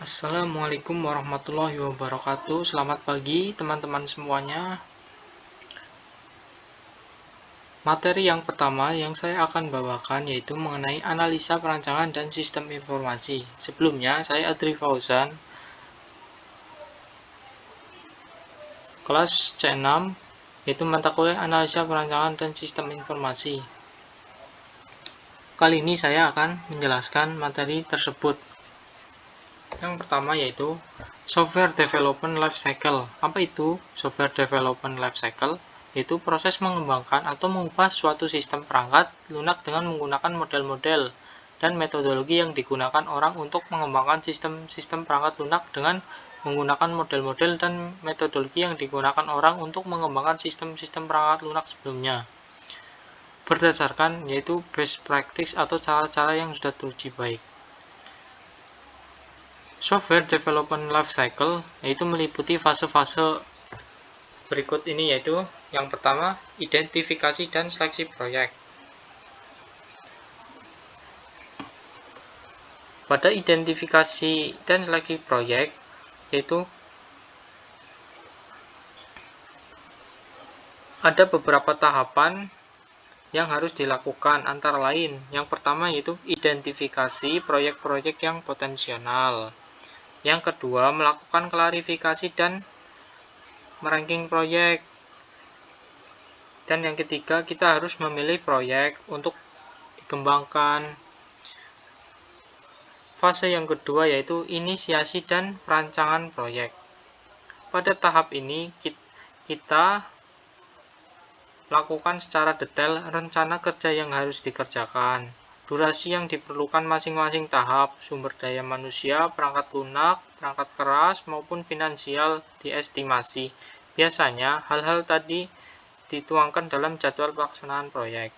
Assalamualaikum warahmatullahi wabarakatuh. Selamat pagi teman-teman semuanya. Materi yang pertama yang saya akan bawakan yaitu mengenai analisa perancangan dan sistem informasi. Sebelumnya, saya Adri Fauzan, kelas C6, yaitu mata kuliah analisa perancangan dan sistem informasi. Kali ini saya akan menjelaskan materi tersebut. Yang pertama yaitu Software Development Life Cycle. Apa itu Software Development Life Cycle? Yaitu proses mengembangkan atau mengubah suatu sistem perangkat lunak dengan menggunakan model-model dan metodologi yang digunakan orang untuk mengembangkan sistem-sistem perangkat lunak dengan menggunakan model-model dan metodologi yang digunakan orang untuk mengembangkan sistem-sistem perangkat lunak sebelumnya. Berdasarkan yaitu best practice atau cara-cara yang sudah teruji baik. Software Development Life Cycle yaitu meliputi fase-fase berikut ini, yaitu yang pertama, identifikasi dan seleksi proyek. Pada identifikasi dan seleksi proyek, yaitu ada beberapa tahapan yang harus dilakukan, antara lain yang pertama yaitu identifikasi proyek-proyek yang potensial. Yang kedua, melakukan klarifikasi dan meranking proyek. Dan yang ketiga, kita harus memilih proyek untuk dikembangkan. Fase yang kedua yaitu inisiasi dan perancangan proyek. Pada tahap ini kita lakukan secara detail rencana kerja yang harus dikerjakan, durasi yang diperlukan masing-masing tahap, sumber daya manusia, perangkat lunak, perangkat keras, maupun finansial diestimasi. Biasanya hal-hal tadi dituangkan dalam jadwal pelaksanaan proyek.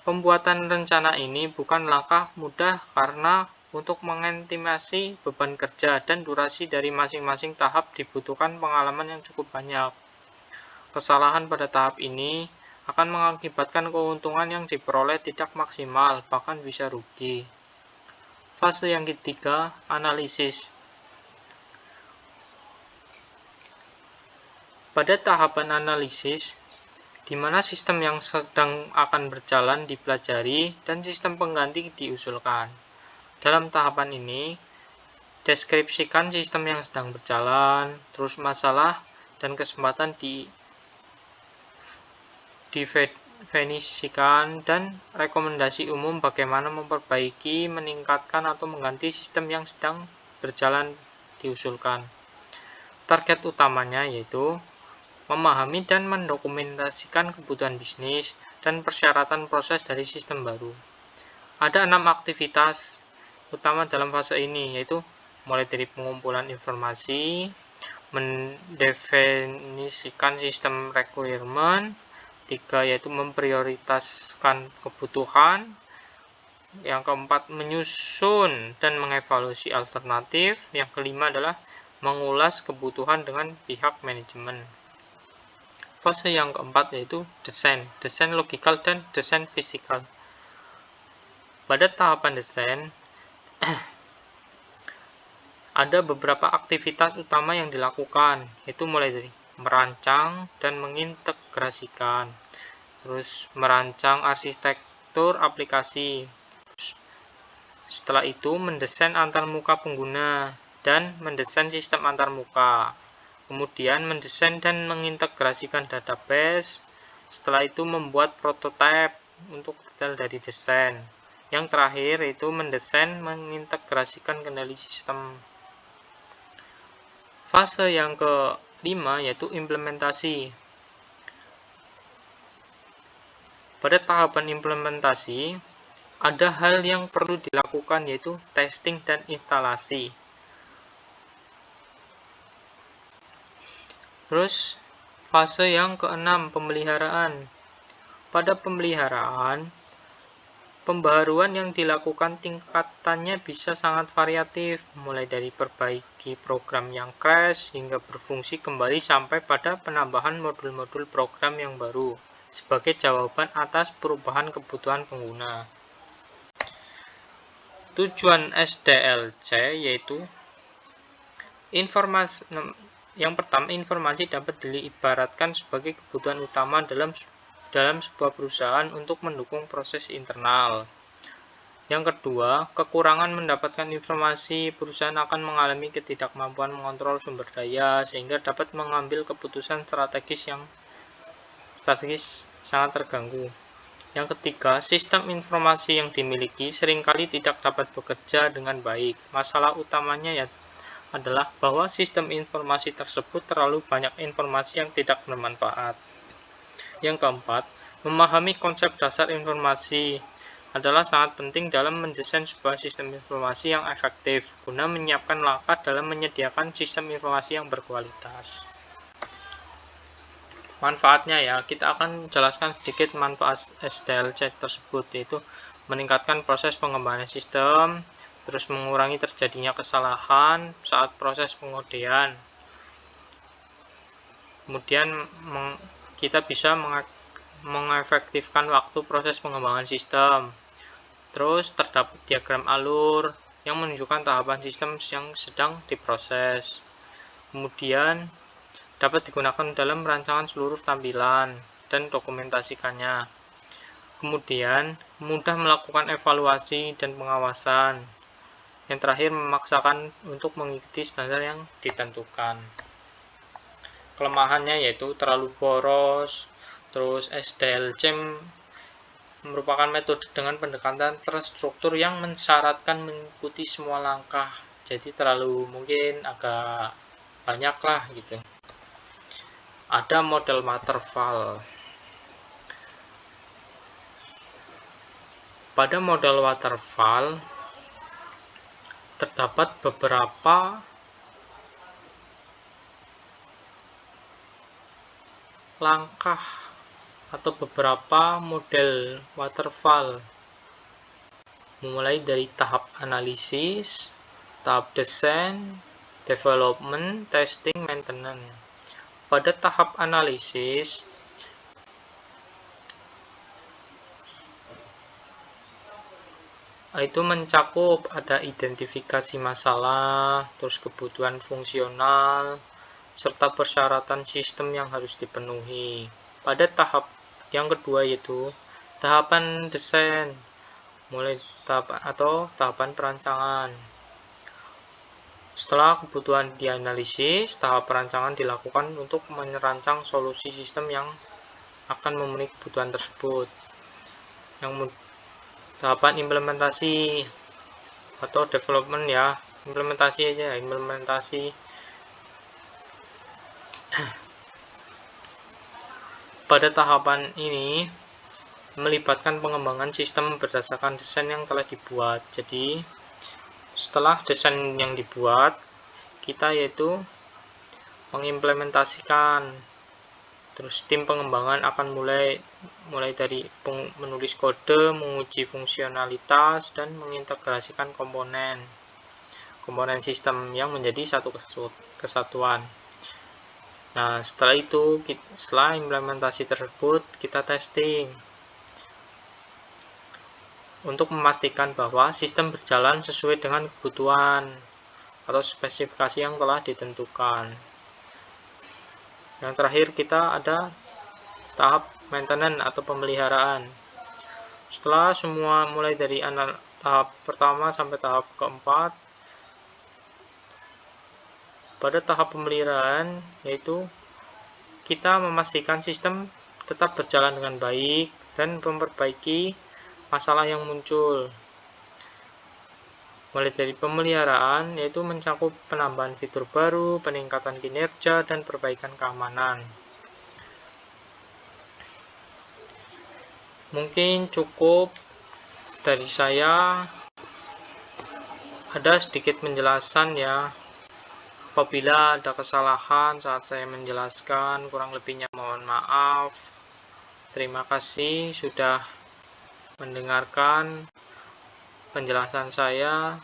Pembuatan rencana ini bukan langkah mudah karena untuk mengestimasi beban kerja dan durasi dari masing-masing tahap dibutuhkan pengalaman yang cukup banyak. Kesalahan pada tahap ini akan mengakibatkan keuntungan yang diperoleh tidak maksimal, bahkan bisa rugi. Fase yang ketiga, analisis. Pada tahapan analisis, di mana sistem yang sedang akan berjalan dipelajari dan sistem pengganti diusulkan. Dalam tahapan ini, deskripsikan sistem yang sedang berjalan, terus masalah dan kesempatan didefinisikan, dan rekomendasi umum bagaimana memperbaiki, meningkatkan, atau mengganti sistem yang sedang berjalan diusulkan. Target utamanya yaitu memahami dan mendokumentasikan kebutuhan bisnis dan persyaratan proses dari sistem baru. Ada 6 aktivitas utama dalam fase ini, yaitu mulai dari pengumpulan informasi, mendefinisikan sistem requirement, 3 yaitu memprioritaskan kebutuhan, yang keempat menyusun dan mengevaluasi alternatif, yang kelima adalah mengulas kebutuhan dengan pihak manajemen. Fase yang keempat yaitu desain logikal dan desain fisikal. Pada tahapan desain, ada beberapa aktivitas utama yang dilakukan, yaitu mulai dari merancang dan mengintegrasikan, terus merancang arsitektur aplikasi, setelah itu mendesain antarmuka pengguna dan mendesain sistem antarmuka, kemudian mendesain dan mengintegrasikan database, setelah itu membuat prototipe untuk detail dari desain. Yang terakhir itu mendesain mengintegrasikan kendali sistem. Fase yang kelima yaitu implementasi. Pada tahapan implementasi, ada hal yang perlu dilakukan yaitu testing dan instalasi. Terus fase yang keenam, pemeliharaan. Pada pemeliharaan, pembaharuan yang dilakukan tingkatannya bisa sangat variatif, mulai dari perbaiki program yang crash hingga berfungsi kembali sampai pada penambahan modul-modul program yang baru sebagai jawaban atas perubahan kebutuhan pengguna. Tujuan SDLC yaitu Yang pertama, informasi dapat diibaratkan sebagai kebutuhan utama dalam sebuah perusahaan untuk mendukung proses internal. Yang kedua, kekurangan mendapatkan informasi, perusahaan akan mengalami ketidakmampuan mengontrol sumber daya sehingga dapat mengambil keputusan strategis sangat terganggu. Yang ketiga, sistem informasi yang dimiliki seringkali tidak dapat bekerja dengan baik. Masalah utamanya adalah bahwa sistem informasi tersebut terlalu banyak informasi yang tidak bermanfaat. Yang keempat, memahami konsep dasar informasi adalah sangat penting dalam mendesain sebuah sistem informasi yang efektif guna menyiapkan langkah dalam menyediakan sistem informasi yang berkualitas. Manfaatnya ya, kita akan jelaskan sedikit manfaat SDLC tersebut, yaitu meningkatkan proses pengembangan sistem, terus mengurangi terjadinya kesalahan saat proses pengodean. Kemudian kita bisa mengefektifkan waktu proses pengembangan sistem. Terus terdapat diagram alur yang menunjukkan tahapan sistem yang sedang diproses. Kemudian dapat digunakan dalam rancangan seluruh tampilan dan dokumentasikannya. Kemudian, mudah melakukan evaluasi dan pengawasan. Yang terakhir, memaksakan untuk mengikuti standar yang ditentukan. Kelemahannya yaitu terlalu boros, terus SDLC merupakan metode dengan pendekatan terstruktur yang mensyaratkan mengikuti semua langkah. Jadi terlalu mungkin agak banyak lah gitu. Ada model waterfall. Pada model waterfall terdapat beberapa langkah atau beberapa model waterfall, mulai dari tahap analisis, tahap desain, development, testing, maintenance. Pada tahap analisis, itu mencakup ada identifikasi masalah, terus kebutuhan fungsional, serta persyaratan sistem yang harus dipenuhi. Pada tahap yang kedua yaitu tahapan desain, mulai tahapan perancangan. Setelah kebutuhan dianalisis, tahap perancangan dilakukan untuk merancang solusi sistem yang akan memenuhi kebutuhan tersebut. Tahapan implementasi atau development ya, implementasi. Pada tahapan ini melibatkan pengembangan sistem berdasarkan desain yang telah dibuat. Jadi setelah desain yang dibuat, kita yaitu mengimplementasikan. Terus tim pengembangan akan mulai dari menulis kode, menguji fungsionalitas, dan mengintegrasikan komponen sistem yang menjadi satu kesatuan. Nah, setelah implementasi tersebut, kita testing untuk memastikan bahwa sistem berjalan sesuai dengan kebutuhan atau spesifikasi yang telah ditentukan. Yang terakhir kita ada tahap maintenance atau pemeliharaan. Setelah semua mulai dari tahap pertama sampai tahap keempat, pada tahap pemeliharaan yaitu kita memastikan sistem tetap berjalan dengan baik dan memperbaiki masalah yang muncul. Mulai dari pemeliharaan yaitu mencakup penambahan fitur baru, peningkatan kinerja, dan perbaikan keamanan. Mungkin cukup dari saya. Ada sedikit penjelasan ya. Apabila ada kesalahan saat saya menjelaskan, kurang lebihnya mohon maaf. Terima kasih sudah mendengarkan penjelasan saya,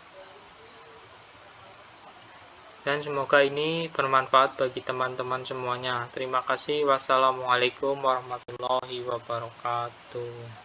dan semoga ini bermanfaat bagi teman-teman semuanya. Terima kasih. Wassalamualaikum warahmatullahi wabarakatuh.